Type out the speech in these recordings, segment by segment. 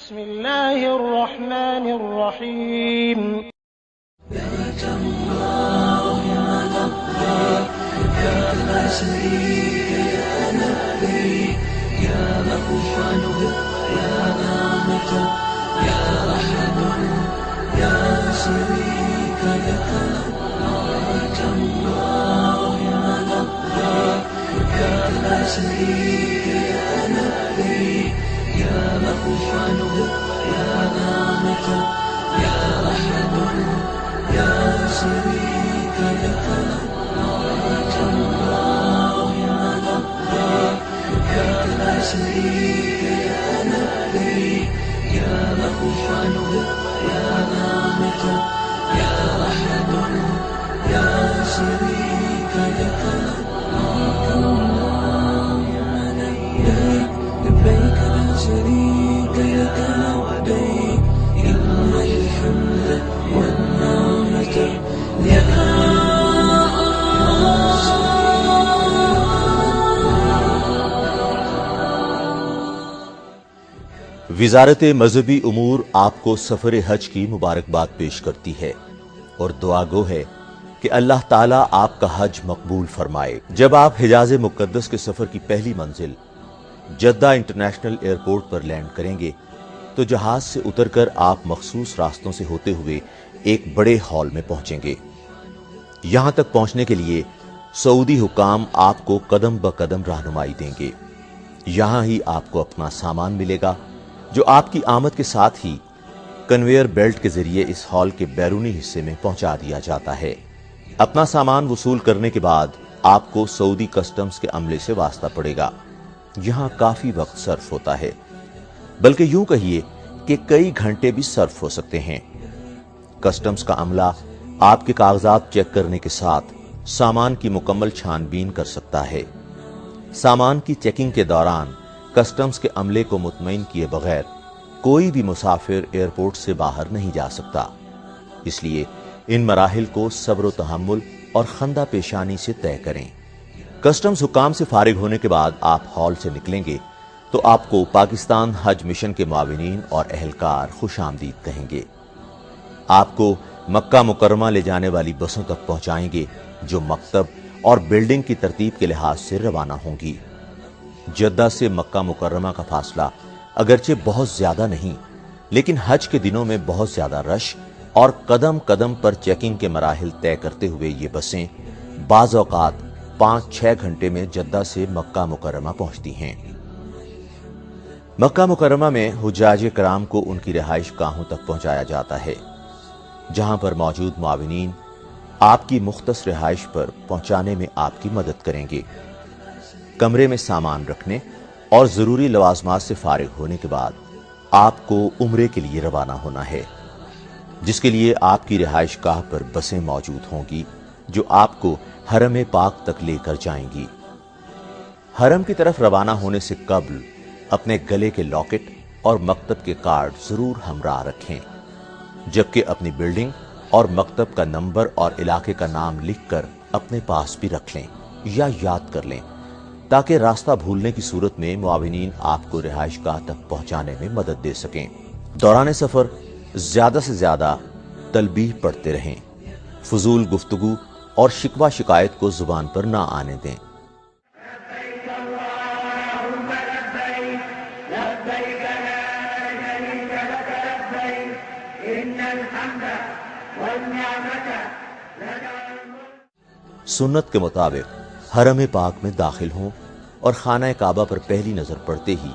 بسم الله الرحمن الرحيم لك اللهم لبيك يا لا شريك يا نبي يا مفعل يا نعمة يا أحد يا شريك لك لك اللهم لبيك يا لا شريك يا نبي يا مفعل يا نعمة يا أحد يا شريك لك لك اللهم لبيك يا لا شريك يا نبي يا مفعل يا نعمة يا أحد يا شريك لك لبيك لا شريك لك لبيك إن الحمد والنعمة لك وزارت مذہبی امور آپ کو سفر حج کی مبارکباد پیش کرتی ہے اور دعا گو ہے کہ اللہ تعالیٰ آپ کا حج مقبول فرمائے۔ جب آپ حجاز مقدس کے سفر کی پہلی منزل جدہ انٹرنیشنل ایئرپورٹ پر لینڈ کریں گے تو جہاز سے اتر کر آپ مخصوص راستوں سے ہوتے ہوئے ایک بڑے ہال میں پہنچیں گے۔ یہاں تک پہنچنے کے لیے سعودی حکام آپ کو قدم بقدم رہنمائی دیں گے۔ یہاں ہی آپ کو اپنا سامان ملے گا جو آپ کی آمد کے ساتھ ہی کنویئر بیلٹ کے ذریعے اس ہال کے بیرونی حصے میں پہنچا دیا جاتا ہے۔ اپنا سامان وصول کرنے کے بعد آپ کو سعودی کسٹمز کے عملے سے واسطہ پڑے گا۔ یہاں کافی وقت صرف ہوتا ہے، بلکہ یوں کہیے کہ کئی گھنٹے بھی صرف ہو سکتے ہیں۔ کسٹمز کا عملہ آپ کے کاغذات چیک کرنے کے ساتھ سامان کی مکمل چھان بین کر سکتا ہے۔ سامان کی چیکنگ کے دوران کسٹمز کے عملے کو مطمئن کیے بغیر کوئی بھی مسافر ایئرپورٹ سے باہر نہیں جا سکتا، اس لیے ان مراحل کو صبر و تحمل اور خندہ پیشانی سے طے کریں۔ کسٹمز حکام سے فارغ ہونے کے بعد آپ ہال سے نکلیں گے تو آپ کو پاکستان حج مشن کے معاونین اور اہلکار خوش آمدید کہیں گے۔ آپ کو مکہ مکرمہ لے جانے والی بسوں تک پہنچائیں گے جو مکتب اور بلڈنگ کی ترتیب کے لحاظ سے روانہ ہوں گی۔ جدہ سے مکہ مکرمہ کا فاصلہ اگرچہ بہت زیادہ نہیں، لیکن حج کے دنوں میں بہت زیادہ رش اور قدم قدم پر چیکنگ کے مراحل طے کرتے ہوئے یہ بسیں بعض اوقات 5-6 گھنٹے میں جدہ سے مکہ مکرمہ پہنچتی ہیں۔ مکہ مکرمہ میں حجاج کرام کو ان کی رہائش گاہوں تک پہنچایا جاتا ہے، جہاں پر موجود معاونین آپ کی مختص رہائش پر پہنچانے میں آپ کی مدد کریں گے۔ کمرے میں سامان رکھنے اور ضروری لوازمات سے فارغ ہونے کے بعد آپ کو عمرے کے لیے روانہ ہونا ہے، جس کے لیے آپ کی رہائش گاہ پر بسیں موجود ہوں گی جو آپ کو حرم پاک تک لے کر جائیں گی۔ حرم کی طرف روانہ ہونے سے قبل اپنے گلے کے لاکٹ اور مکتب کے کارڈ ضرور ہمراہ رکھیں، جبکہ اپنی بلڈنگ اور مکتب کا نمبر اور علاقے کا نام لکھ کر اپنے پاس بھی رکھ لیں یا یاد کر لیں، تاکہ راستہ بھولنے کی صورت میں معاونین آپ کو رہائش گاہ تک پہنچانے میں مدد دے سکیں۔ دوران سفر زیادہ سے زیادہ تلبیح پڑھتے رہیں، فضول گفتگو اور شکوہ شکایت کو زبان پر نہ آنے دیں۔ سنت کے مطابق حرم پاک میں داخل ہوں اور خانہ کعبہ پر پہلی نظر پڑتے ہی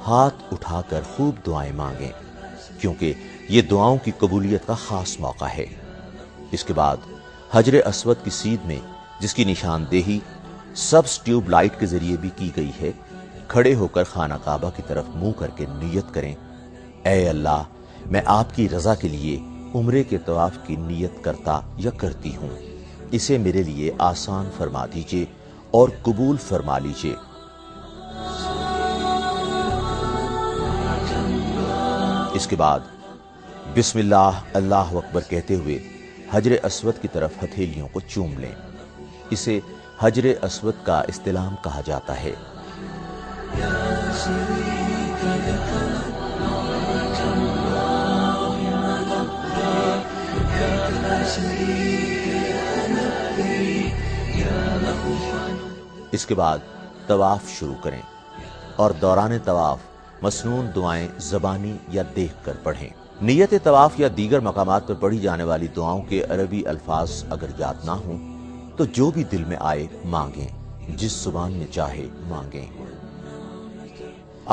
ہاتھ اٹھا کر خوب دعائیں مانگیں، کیونکہ یہ دعاؤں کی قبولیت کا خاص موقع ہے۔ اس کے بعد حجر اسود کی سیدھ میں، جس کی نشاندہی سبز ٹیوب لائٹ کے ذریعے بھی کی گئی ہے، کھڑے ہو کر خانہ کعبہ کی طرف منہ کر کے نیت کریں، اے اللہ، میں آپ کی رضا کے لیے عمرے کے طواف کی نیت کرتا یا کرتی ہوں، اسے میرے لیے آسان فرما دیجئے اور قبول فرما لیجئے۔ اس کے بعد بسم اللہ اللہ اکبر کہتے ہوئے حجر اسود کی طرف ہتھیلیوں کو چوم لیں۔ اسے حجر اسود کا استلام کہا جاتا ہے۔ اس کے بعد طواف شروع کریں اور دوران طواف مسنون دعائیں زبانی یا دیکھ کر پڑھیں۔ نیت طواف یا دیگر مقامات پر پڑھی جانے والی دعاؤں کے عربی الفاظ اگر یاد نہ ہوں تو جو بھی دل میں آئے مانگیں، جس زبان میں چاہے مانگیں۔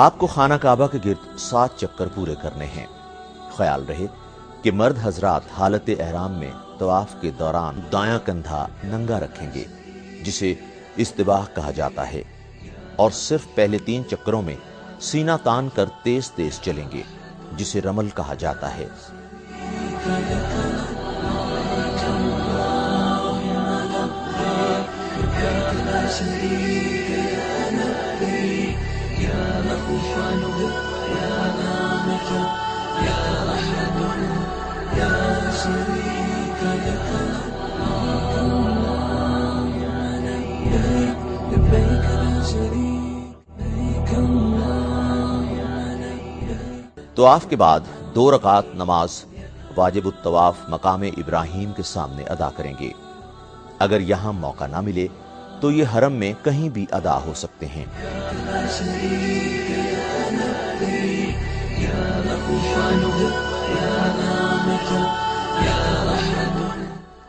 آپ کو خانہ کعبہ کے گرد 7 چکر پورے کرنے ہیں۔ خیال رہے کہ مرد حضرات حالت احرام میں طواف کے دوران دایاں کندھا ننگا رکھیں گے، جسے استباح کہا جاتا ہے، اور صرف پہلے 3 چکروں میں سینہ تان کر تیز تیز چلیں گے، جسے رمل کہا جاتا ہے۔ طواف کے بعد 2 رکعت نماز واجب الطواف مقام ابراہیم کے سامنے ادا کریں گے۔ اگر یہاں موقع نہ ملے تو یہ حرم میں کہیں بھی ادا ہو سکتے ہیں۔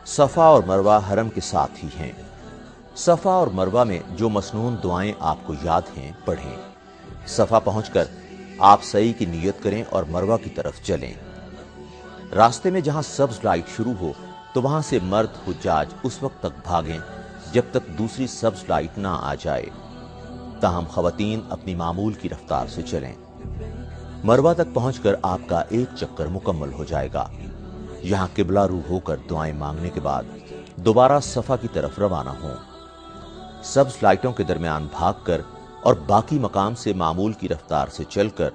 صفا اور مروہ حرم کے ساتھ ہی ہیں۔ صفا اور مروہ میں جو مسنون دعائیں آپ کو یاد ہیں پڑھیں۔ صفا پہنچ کر آپ سعی کی نیت کریں اور مروہ کی طرف چلیں۔ راستے میں جہاں سبز لائٹ شروع ہو تو وہاں سے مرد حجاج اس وقت تک بھاگیں جب تک دوسری سبز لائٹ نہ آ جائے، تاہم خواتین اپنی معمول کی رفتار سے چلیں۔ مروہ تک پہنچ کر آپ کا 1 چکر مکمل ہو جائے گا۔ یہاں قبلہ رو ہو کر دعائیں مانگنے کے بعد دوبارہ صفا کی طرف روانہ ہوں۔ سبز لائٹوں کے درمیان بھاگ کر اور باقی مقام سے معمول کی رفتار سے چل کر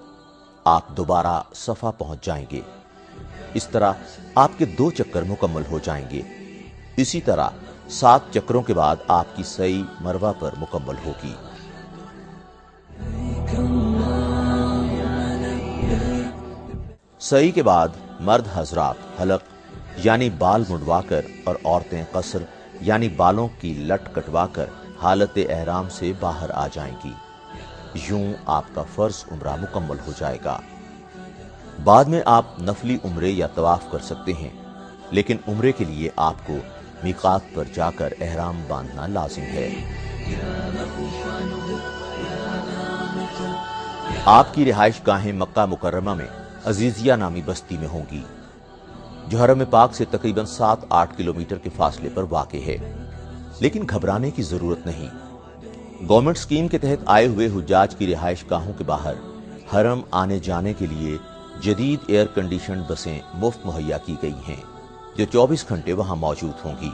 آپ دوبارہ صفا پہنچ جائیں گے۔ اس طرح آپ کے 2 چکر مکمل ہو جائیں گے۔ اسی طرح 7 چکروں کے بعد آپ کی سعی مروہ پر مکمل ہوگی۔ سعی کے بعد مرد حضرات حلق یعنی بال منڈوا کر اور عورتیں قصر یعنی بالوں کی لٹ کٹوا کر حالت احرام سے باہر آ جائیں گی۔ یوں آپ کا فرض عمرہ مکمل ہو جائے گا۔ بعد میں آپ نفلی عمرے یا طواف کر سکتے ہیں، لیکن عمرے کے لیے آپ کو میقات پر جا کر احرام باندھنا لازم ہے۔ آپ کی رہائش گاہیں مکہ مکرمہ میں عزیزیہ نامی بستی میں ہوں گی، جو حرم پاک سے تقریباً 7-8 کلومیٹر کے فاصلے پر واقع ہے۔ لیکن گھبرانے کی ضرورت نہیں۔ گورنمنٹ اسکیم کے تحت آئے ہوئے حجاج کی رہائش گاہوں کے باہر حرم آنے جانے کے لیے جدید ایئر کنڈیشنڈ بسیں مفت مہیا کی گئی ہیں، جو 24 گھنٹے وہاں موجود ہوں گی۔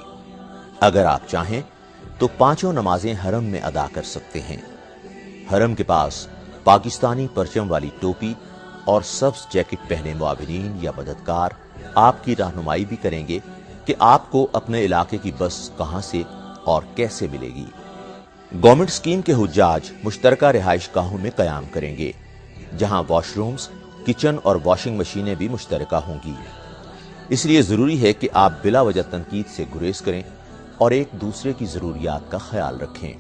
اگر آپ چاہیں تو 5 نمازیں حرم میں ادا کر سکتے ہیں۔ حرم کے پاس پاکستانی پرچم والی ٹوپی اور سبز جیکٹ پہنے معاونین یا مددگار آپ کی رہنمائی بھی کریں گے کہ آپ کو اپنے علاقے کی بس کہاں سے اور کیسے ملے گی۔ گورنمنٹ اسکیم کے حجاج مشترکہ رہائش گاہوں میں قیام کریں گے، جہاں واش رومز، کچن اور واشنگ مشینیں بھی مشترکہ ہوں گی۔ اس لیے ضروری ہے کہ آپ بلا وجہ تنقید سے گریز کریں اور ایک دوسرے کی ضروریات کا خیال رکھیں۔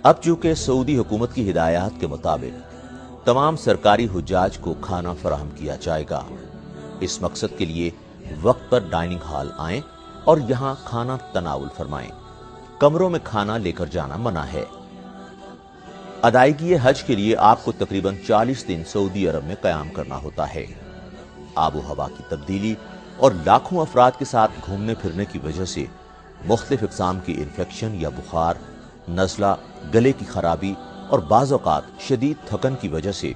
اب چونکہ سعودی حکومت کی ہدایات کے مطابق تمام سرکاری حجاج کو کھانا فراہم کیا جائے گا، اس مقصد کے لیے وقت پر ڈائننگ ہال آئیں اور یہاں کھانا تناول فرمائیں۔ کمروں میں کھانا لے کر جانا منع ہے۔ ادائیگی حج کے لیے آپ کو تقریباً 40 دن سعودی عرب میں قیام کرنا ہوتا ہے۔ آب و ہوا کی تبدیلی اور لاکھوں افراد کے ساتھ گھومنے پھرنے کی وجہ سے مختلف اقسام کی انفیکشن یا بخار، نزلہ، گلے کی خرابی اور بعض اوقات شدید تھکن کی وجہ سے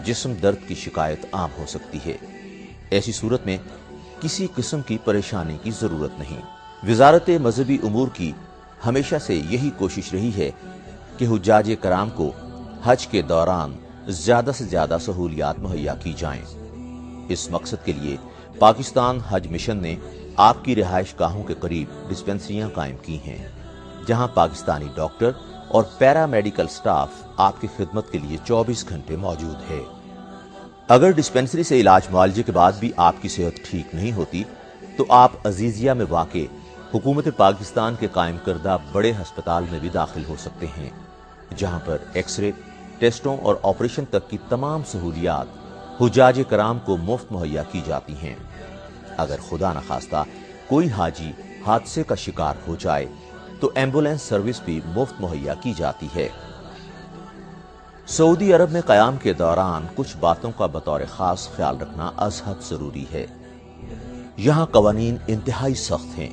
جسم درد کی شکایت عام ہو سکتی ہے۔ ایسی صورت میں کسی قسم کی پریشانی کی ضرورت نہیں۔ وزارت مذہبی امور کی ہمیشہ سے یہی کوشش رہی ہے کہ حجاج کرام کو حج کے دوران زیادہ سے زیادہ سہولیات مہیا کی جائیں۔ اس مقصد کے لیے پاکستان حج مشن نے آپ کی رہائش گاہوں کے قریب ڈسپنسریاں قائم کی ہیں، جہاں پاکستانی ڈاکٹر اور پیرا میڈیکل سٹاف آپ کی خدمت کے لیے 24 گھنٹے موجود ہے۔ اگر ڈسپنسری سے علاج معالجے کے بعد بھی آپ کی صحت ٹھیک نہیں ہوتی تو آپ عزیزیہ میں واقع हुकूमत पाकिस्तान के कायम करदा बड़े हस्पताल में भी दाखिल हो सकते हैं, जहां पर एक्सरे, टेस्टों और ऑपरेशन तक की तमाम सहूलियात हुज्जाज कराम को मुफ्त मुहैया की जाती हैं। अगर खुदा न खास्ता कोई हाजी हादसे का शिकार हो जाए तो एम्बुलेंस सर्विस भी मुफ्त मुहैया की जाती है। सऊदी अरब में क़याम के दौरान कुछ बातों का बतौर खास ख्याल रखना अज़हद जरूरी है। यहाँ कवानीन इंतहाई सख्त हैं।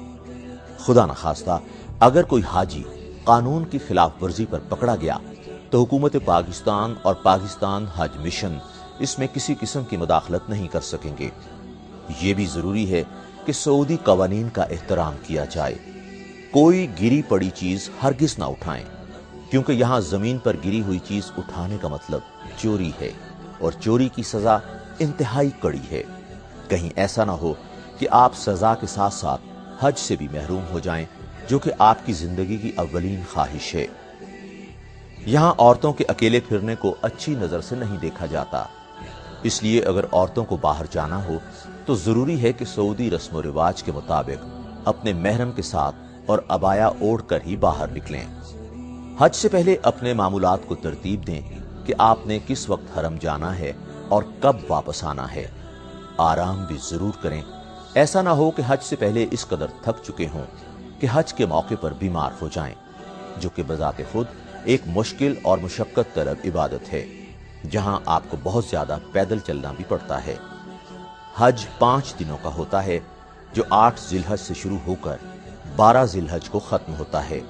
खुदा न खास्ता अगर कोई हाजी कानून की खिलाफ वर्जी पर पकड़ा गया तो हुकूमत पाकिस्तान और पाकिस्तान हज मिशन इसमें किसी किस्म की मुदाखलत नहीं कर सकेंगे। ये भी जरूरी है कि सऊदी कवानीन का एहतराम किया जाए। कोई गिरी पड़ी चीज हरगिज ना उठाएं, क्योंकि यहाँ जमीन पर गिरी हुई चीज उठाने का मतलब चोरी है और चोरी की सजा इंतहाई कड़ी है। कहीं ऐसा ना हो कि आप सजा के साथ साथ हज से भी महरूम हो जाएं, जो कि आपकी जिंदगी की अव्वलीन ख्वाहिश है। यहाँ औरतों के अकेले फिरने को अच्छी नजर से नहीं देखा जाता, इसलिए अगर औरतों को बाहर जाना हो तो जरूरी है कि सऊदी रस्म रिवाज के मुताबिक अपने महरम के साथ और अबाया ओढ़ कर ही बाहर निकलें। हज से पहले अपने मामूलात को तरतीब दें कि आपने किस वक्त हरम जाना है और कब वापस आना है। आराम भी जरूर करें। ऐसा ना हो कि हज से पहले इस कदर थक चुके हों कि हज के मौके पर बीमार हो जाएं, जो कि बजाते खुद एक मुश्किल और मुशक्कत तलब इबादत है, जहां आपको बहुत ज्यादा पैदल चलना भी पड़ता है। हज 5 दिनों का होता है, जो 8 जिलहज से शुरू होकर 12 जिलहज को खत्म होता है।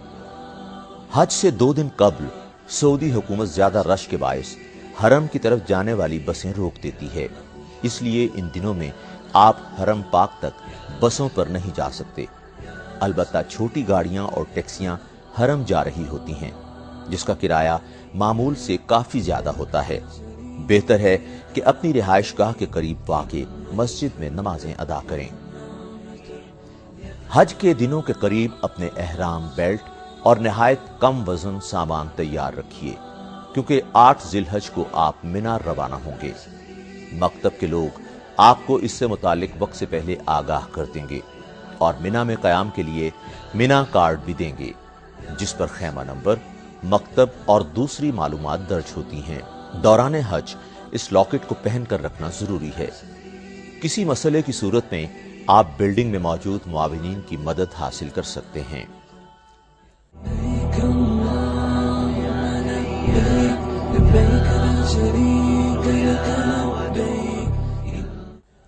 हज से 2 दिन कबल सऊदी हुकूमत ज्यादा रश के बायस हरम की तरफ जाने वाली बसें रोक देती है, इसलिए इन दिनों में आप हरम पाक तक बसों पर नहीं जा सकते। अलबत्ता छोटी गाड़ियां और टैक्सियां हरम जा रही होती हैं, जिसका किराया मामूल से काफी ज्यादा होता है। बेहतर है कि अपनी रिहाइश गाह के करीब वाक़े मस्जिद में नमाजें अदा करें। हज के दिनों के करीब अपने एहराम, बेल्ट और नहायत कम वजन सामान तैयार रखिए, क्योंकि 8 जिलहज को आप मिना रवाना होंगे। मकतब के लोग आपको इससे मुतालिक वक्त से पहले आगाह कर देंगे और मिना में क़याम के लिए मिना कार्ड भी देंगे, जिस पर खैमा नंबर, मकतब और दूसरी मालूमात दर्ज होती हैं। दौरान हज इस लॉकेट को पहन कर रखना जरूरी है। किसी मसले की सूरत में आप बिल्डिंग में मौजूद मुआविनीन की मदद हासिल कर सकते हैं।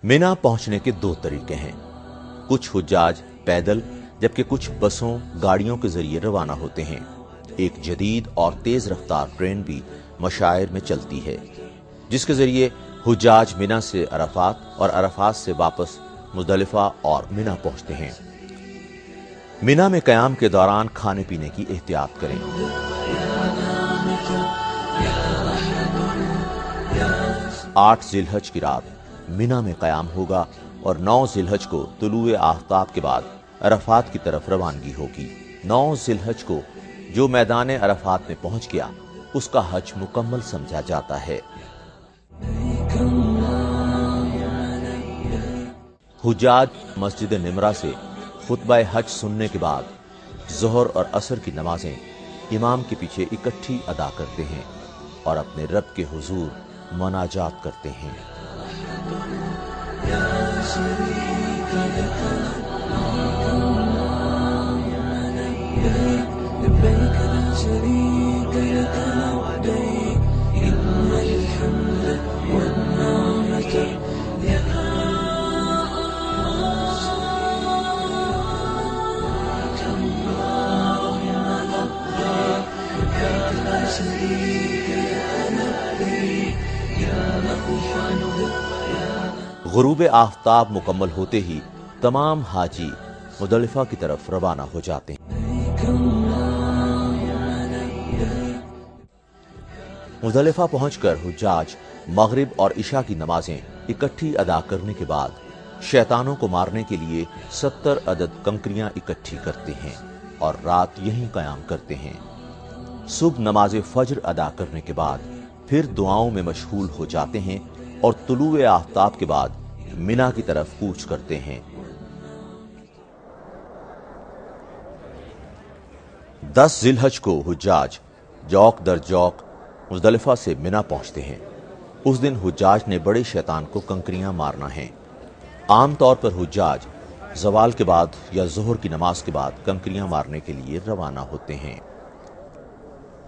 मिना पहुंचने के 2 तरीके हैं। कुछ हुज्जाज पैदल, जबकि कुछ बसों, गाड़ियों के जरिए रवाना होते हैं। एक जदीद और तेज रफ्तार ट्रेन भी मशायर में चलती है, जिसके जरिए हुज्जाज मिना से अरफात और अरफात से वापस मुजदलिफा और मिना पहुंचते हैं। मिना में क़याम के दौरान खाने पीने की एहतियात करें। 8 जिलहज की रात मिना में क़याम होगा और 9 जिलहज को तुलुए आफ्ताब के बाद अरफात की तरफ रवानगी होगी। 9 जिलहज को जो मैदान अरफात में पहुंच गया, उसका हज मुकम्मल समझा जाता है। हुज्जाज मस्जिद निमरा से खुतबा हज सुनने के बाद ज़ोहर और असर की नमाजें इमाम के पीछे इकट्ठी अदा करते हैं और अपने रब के हुजूर मनाजात करते हैं। गुरूब आफ्ताब मुकम्मल होते ही तमाम हाजी मुजदलिफा की तरफ रवाना हो जाते हैं। मुजदलिफा पहुंचकर हुज्जाज मगरिब और इशा की नमाजें इकट्ठी अदा करने के बाद शैतानों को मारने के लिए 70 अदद कंकरियां इकट्ठी करते हैं और रात यहीं क़याम करते हैं। सुबह नमाज फज्र अदा करने के बाद फिर दुआओं में मशगूल हो जाते हैं और तुलुए आफ्ताब के बाद मिना की तरफ कूच करते हैं। 10 ज़िलहज को हुज्जाज जौक दर जौक मुज़दलिफ़ा से मिना पहुंचते हैं। उस दिन हुज्जाज ने बड़े शैतान को कंकरियां मारना है। आम तौर पर हुज्जाज ज़वाल के बाद या ज़ोहर की नमाज के बाद कंकरियां मारने के लिए रवाना होते हैं।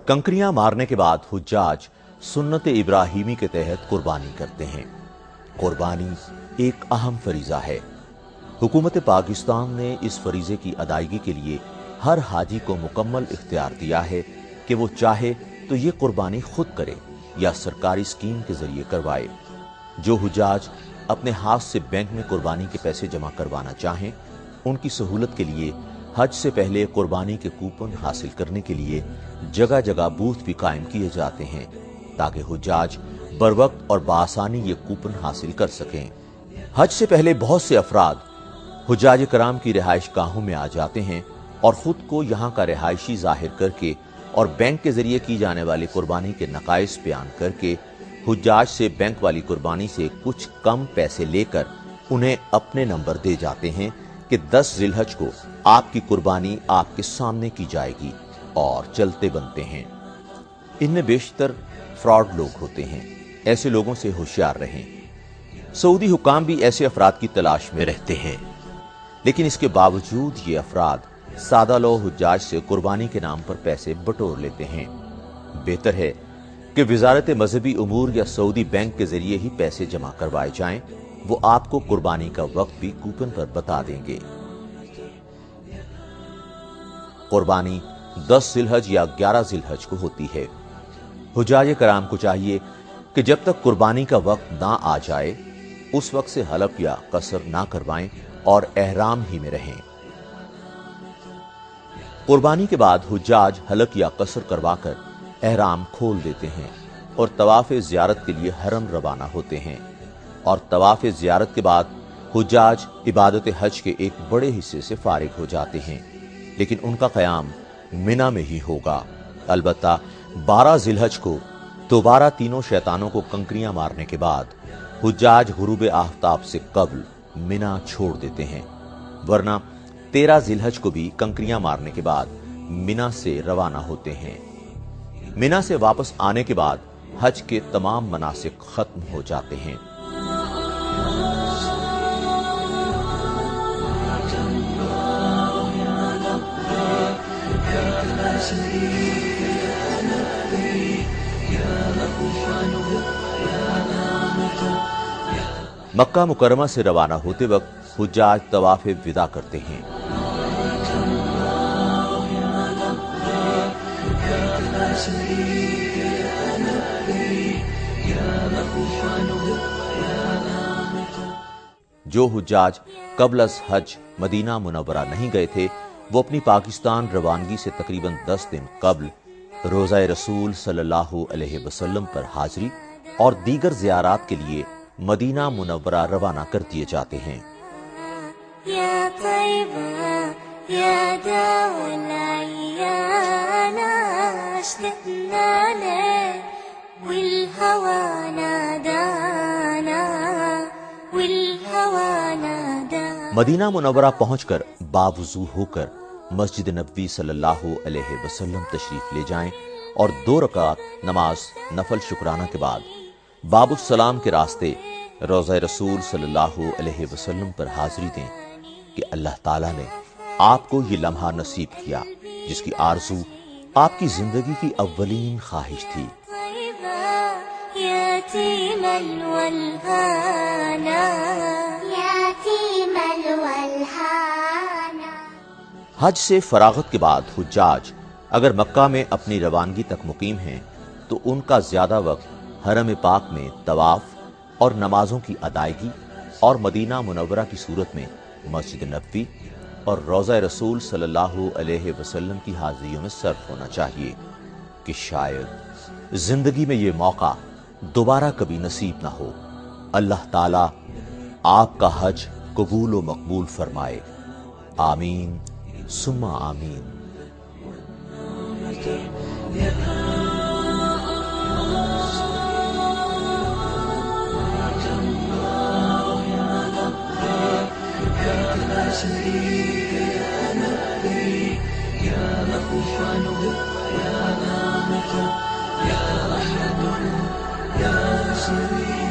कंकरियां मारने के बाद हुज्जाज सुन्नत इब्राहीमी के तहत कुर्बानी करते हैं। कुर्बानी एक अहम फरीज़ा है। हुकूमत पाकिस्तान ने इस फरीज़े की अदायगी के लिए हर हाजी को मुकम्मल इख्तियार दिया है कि वो चाहे तो ये कुर्बानी खुद करे या सरकारी स्कीम के जरिए करवाए। जो हुज्जाज अपने हाथ से बैंक में कुर्बानी के पैसे जमा करवाना चाहें, उनकी सहूलत के लिए हज से पहले कुर्बानी के कूपन हासिल करने के लिए जगह जगह बूथ भी कायम किए जाते हैं ताकि हुज्जाज बरवक्त और बासानी ये कूपन हासिल कर सकें। हज से पहले बहुत से अफराद हुज्जाज कराम की रिहाइश गाहों में आ जाते हैं और खुद को यहाँ का रिहायशी जाहिर करके और बैंक के जरिए की जाने वाली कुर्बानी के नकाइस बयान करके हुज्जाज से बैंक वाली कुर्बानी से कुछ कम पैसे लेकर उन्हें अपने नंबर दे जाते हैं कि 10 ज़िलहज को आपकी कुर्बानी आपके सामने की जाएगी और चलते बनते हैं। इनमें बेशतर फ्रॉड लोग होते हैं। ऐसे लोगों से होशियार रहें। सऊदी हुक्काम भी ऐसे अफराद की तलाश में रहते हैं, लेकिन इसके बावजूद ये अफराद सादा लो हुज्जाज से कुर्बानी के नाम पर पैसे बटोर लेते हैं। बेहतर है कि वजारत मजहबी उमूर या सऊदी बैंक के जरिए ही पैसे जमा करवाए जाएं। वो आपको कुर्बानी का वक्त भी कूपन पर बता देंगे। कुर्बानी 10 ज़िलहज या 11 ज़िलहज को होती है। हुज्जाज कराम को चाहिए कि जब तक कुर्बानी का वक्त ना आ जाए उस वक्त से हलफ या कसर ना करवाएं और एहराम ही में रहें। कुर्बानी के बाद हुज्जाज हलक या कसर करवाकर एहराम खोल देते हैं और तवाफ ज़ियारत के लिए हरम रवाना होते हैं। और तवाफ ज़ियारत के बाद हुज्जाज इबादत हज के एक बड़े हिस्से से फारिग हो जाते हैं, लेकिन उनका क़याम मिना में ही होगा। अलबत्ता 12 ज़िलहज को दोबारा तीनों शैतानों को कंकरियां मारने के बाद हुज्जाज गुरूब आफ्ताब से कबल मिना छोड़ देते हैं, वरना 13 ज़िलहज को भी कंकरियां मारने के बाद मिना से रवाना होते हैं। मिना से वापस आने के बाद हज के तमाम मनासिक खत्म हो जाते हैं। मक्का मुकरमा से रवाना होते वक्त हुज्जाज तवाफ विदा करते हैं। जो हुज्जाज कबल हज मदीना मुनव्वरा नहीं गए थे, वो अपनी पाकिस्तान रवानगी से तकरीबन 10 दिन कबल रोज़ा रसूल सल्लल्लाहु अलैहि वसल्लम पर हाजिरी और दीगर ज़ियारात के लिए मदीना मुनव्वरा रवाना कर दिए जाते हैं। मदीना मुनव्वरा पहुंचकर बावुज़ू होकर मस्जिद नबवी सल्लल्लाहु अलैहि वसल्लम तशरीफ ले जाएं और 2 रकात नमाज नफल शुक्राना के बाद बाबुस सलाम के रास्ते रोज़ा रसूल सल्लल्लाहु अलैहि वसल्लम पर हाजिरी दें कि अल्लाह ताला ने आपको ये लम्हा नसीब किया जिसकी आरज़ू आपकी जिंदगी की अव्वलीन ख्वाहिश थी। हज से फरागत के बाद हुज्जाज अगर मक्का में अपनी रवानगी तक मुकीम हैं तो उनका ज्यादा वक्त हरम पाक में तवाफ और नमाजों की अदायगी और मदीना मुनव्वरा की सूरत में मस्जिद नबवी और रोज़ा रसूल सल्लल्लाहु अलैहि वसल्लम की हाजिरियों में सर्फ होना चाहिए कि शायद जिंदगी में ये मौका दोबारा कभी नसीब ना हो। अल्लाह ताला आपका हज कबूल व मकबूल फरमाए। आमीन सुम्मा आमीन। شريك يا نبي يا ألحن يا نعمة يا أحد يا شريك